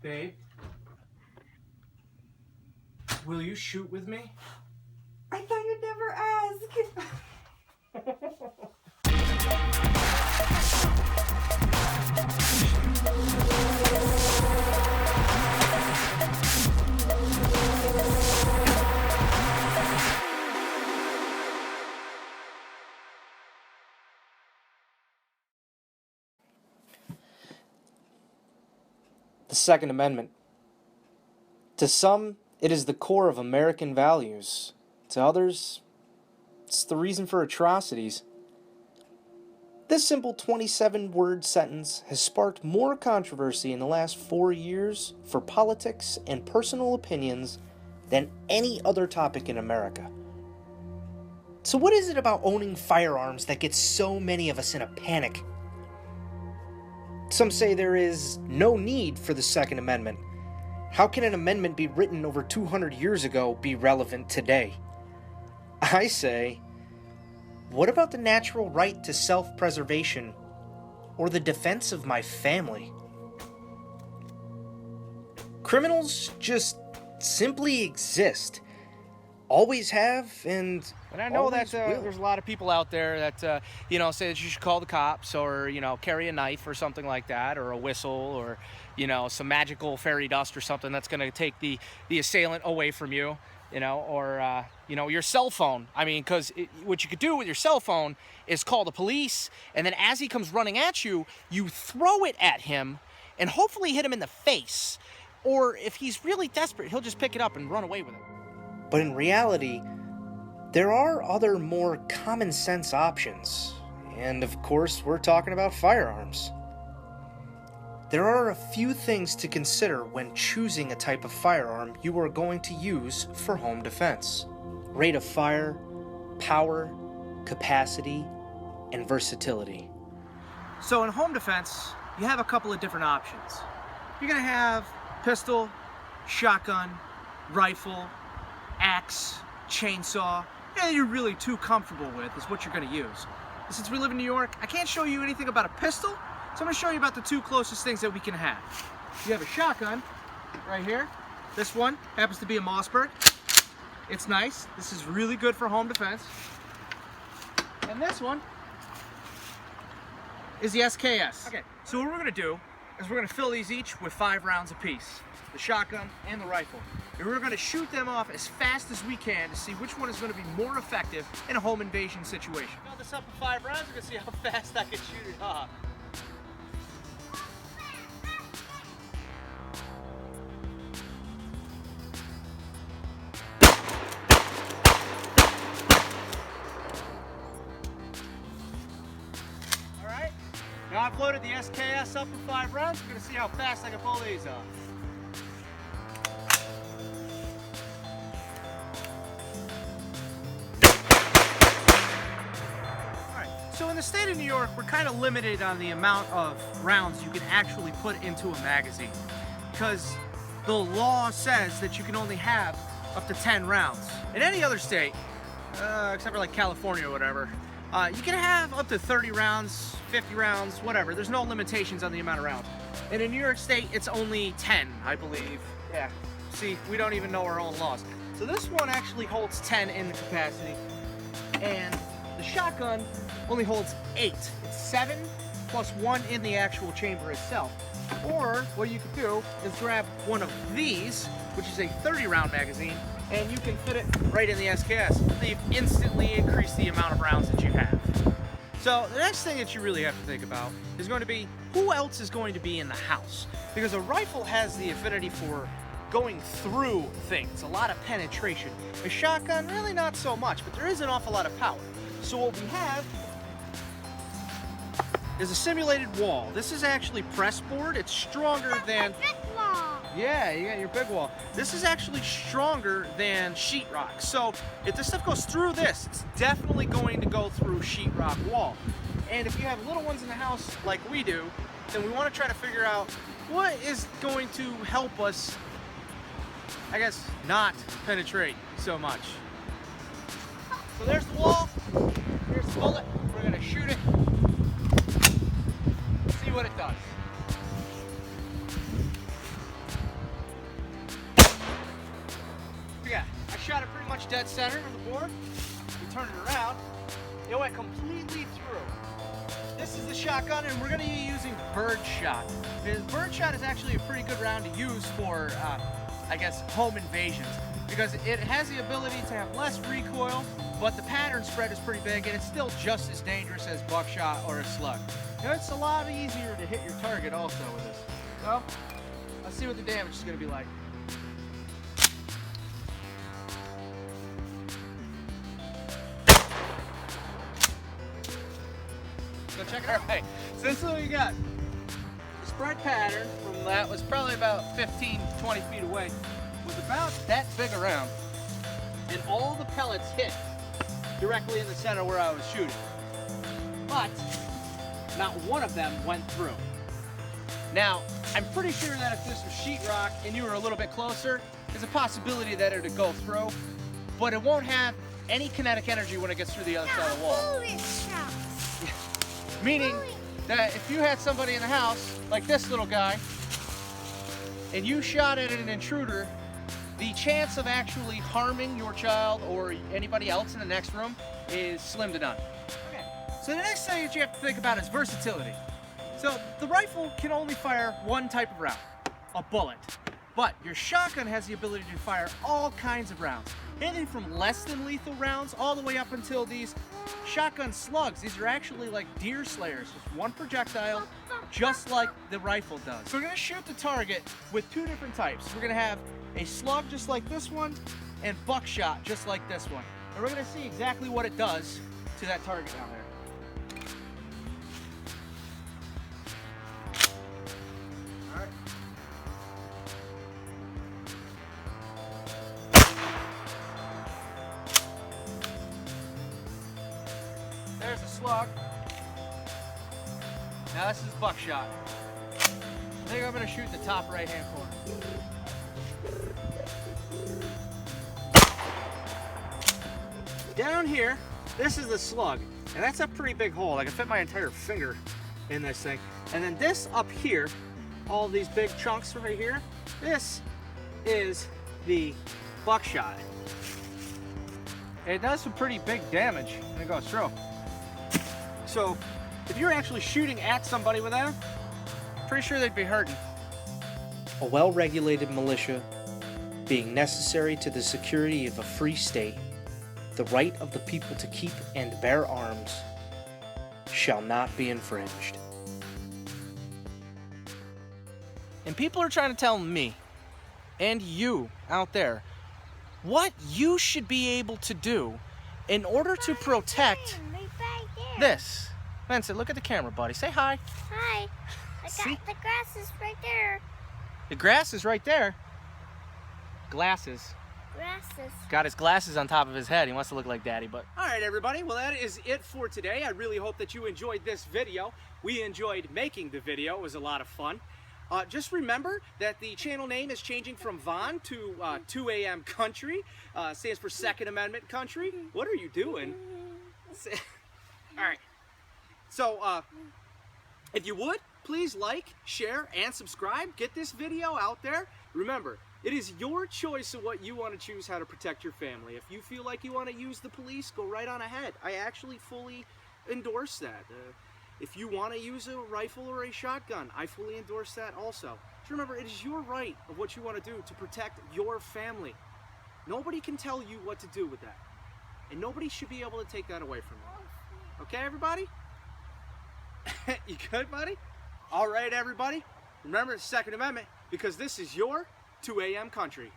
Babe? Will you shoot with me? I thought you'd never ask. The Second Amendment. To some, it is the core of American values. To others, it's the reason for atrocities. This simple 27-word sentence has sparked more controversy in the last 4 years for politics and personal opinions than any other topic in America. So what is it about owning firearms that gets so many of us in a panic? Some say there is no need for the Second Amendment. How can an amendment be written over 200 years ago be relevant today? I say, what about the natural right to self-preservation or the defense of my family? Criminals just simply exist. Always have, and I know that will. there's a lot of people out there that, say that you should call the cops or, carry a knife or something like that, or a whistle, or, some magical fairy dust or something that's going to take the assailant away from you, or, your cell phone. I mean, because what you could do with your cell phone is call the police, and then as he comes running at you, you throw it at him and hopefully hit him in the face. Or if he's really desperate, he'll just pick it up and run away with it. But in reality, there are other more common sense options. And of course, we're talking about firearms. There are a few things to consider when choosing a type of firearm you are going to use for home defense. Rate of fire, power, capacity, and versatility. So in home defense, you have a couple of different options. You're going to have pistol, shotgun, rifle, axe, chainsaw. Yeah, you're really too comfortable with is what you're going to use. Since we live in New York, I can't show you anything about a pistol, so I'm going to show you about the two closest things that we can have. You have a shotgun right here. This one happens to be a Mossberg. It's nice. This is really good for home defense. And this one is the SKS. Okay, so what we're going to do is we're going to fill these each with 5 rounds apiece. The shotgun and the rifle. And we're going to shoot them off as fast as we can to see which one is going to be more effective in a home invasion situation. Fill this up with 5 rounds, we're going to see how fast I can shoot it off. Alright, now I've loaded the SKS up with 5 rounds, we're going to see how fast I can pull these off. So in the state of New York, we're kind of limited on the amount of rounds you can actually put into a magazine because the law says that you can only have up to 10 rounds. In any other state, except for like California or whatever, you can have up to 30 rounds, 50 rounds, whatever. There's no limitations on the amount of rounds. And in New York State, it's only 10, I believe. Yeah, see, we don't even know our own laws. So this one actually holds 10 in the capacity, and the shotgun only holds 8. It's 7 plus 1 in the actual chamber itself. Or what you could do is grab one of these, which is a 30-round magazine, and you can fit it right in the SKS. So you've instantly increased the amount of rounds that you have. So the next thing that you really have to think about is going to be who else is going to be in the house. Because a rifle has the affinity for going through things, a lot of penetration. A shotgun, really not so much, but there is an awful lot of power. So what we have is a simulated wall. This is actually press board. It's stronger than... Yeah, you got your big wall. This is actually stronger than sheetrock. So if this stuff goes through this, it's definitely going to go through sheetrock wall. And if you have little ones in the house like we do, then we want to try to figure out what is going to help us, I guess, not penetrate so much. So there's the wall. Here's the bullet. We're going to shoot it. See what it does. dead center of the board. We turn it around. It went completely through. This is the shotgun, and we're going to be using birdshot. Birdshot is actually a pretty good round to use for, I guess, home invasions, because it has the ability to have less recoil, but the pattern spread is pretty big, and it's still just as dangerous as buckshot or a slug. You know, it's a lot easier to hit your target also with this. So, let's see what the damage is going to be like. So check it out. All right, so this is what we got. The spread pattern from that was probably about 15 to 20 feet away. Was about that big around, and all the pellets hit directly in the center where I was shooting. But not one of them went through. Now, I'm pretty sure that if this was sheetrock and you were a little bit closer, there's a possibility that it would go through, but it won't have any kinetic energy when it gets through the other side of the wall. Meaning that if you had somebody in the house, like this little guy, and you shot at an intruder, the chance of actually harming your child or anybody else in the next room is slim to none. Okay. So the next thing that you have to think about is versatility. So the rifle can only fire one type of round, a bullet. But your shotgun has the ability to fire all kinds of rounds. Anything from less than lethal rounds all the way up until these shotgun slugs. These are actually like deer slayers, with one projectile, just like the rifle does. So we're gonna shoot the target with two different types. We're gonna have a slug just like this one, and buckshot just like this one. And we're gonna see exactly what it does to that target down there. There's a slug. Now this is buckshot. I think I'm going to shoot the top right-hand corner. Down here, this is the slug, and that's a pretty big hole. I can fit my entire finger in this thing. And then this up here, all these big chunks right here, this is the buckshot. It does some pretty big damage when it goes through. So, if you're actually shooting at somebody with that, I'm pretty sure they'd be hurting. A well-regulated militia being necessary to the security of a free state, the right of the people to keep and bear arms shall not be infringed. And people are trying to tell me, and you out there, what you should be able to do in order to protect this. Vincent, look at the camera, buddy. Say hi. Hi. The grass is right there. The grass is right there. Glasses. Grasses. Got his glasses on top of his head. He wants to look like Daddy, but... All right, everybody. Well, that is it for today. I really hope that you enjoyed this video. We enjoyed making the video. It was a lot of fun. Just remember that the channel name is changing from Vaughn to 2 AM Country. Stands for Second Amendment Country. What are you doing? All right. So, if you would, please like, share, and subscribe. Get this video out there. Remember, it is your choice of what you want to choose how to protect your family. If you feel like you want to use the police, go right on ahead. I actually fully endorse that. If you want to use a rifle or a shotgun, I fully endorse that also. Just remember, it is your right of what you want to do to protect your family. Nobody can tell you what to do with that. And nobody should be able to take that away from you. Okay, everybody? You good, buddy? All right, everybody. Remember the Second Amendment, because this is your 2 AM Country.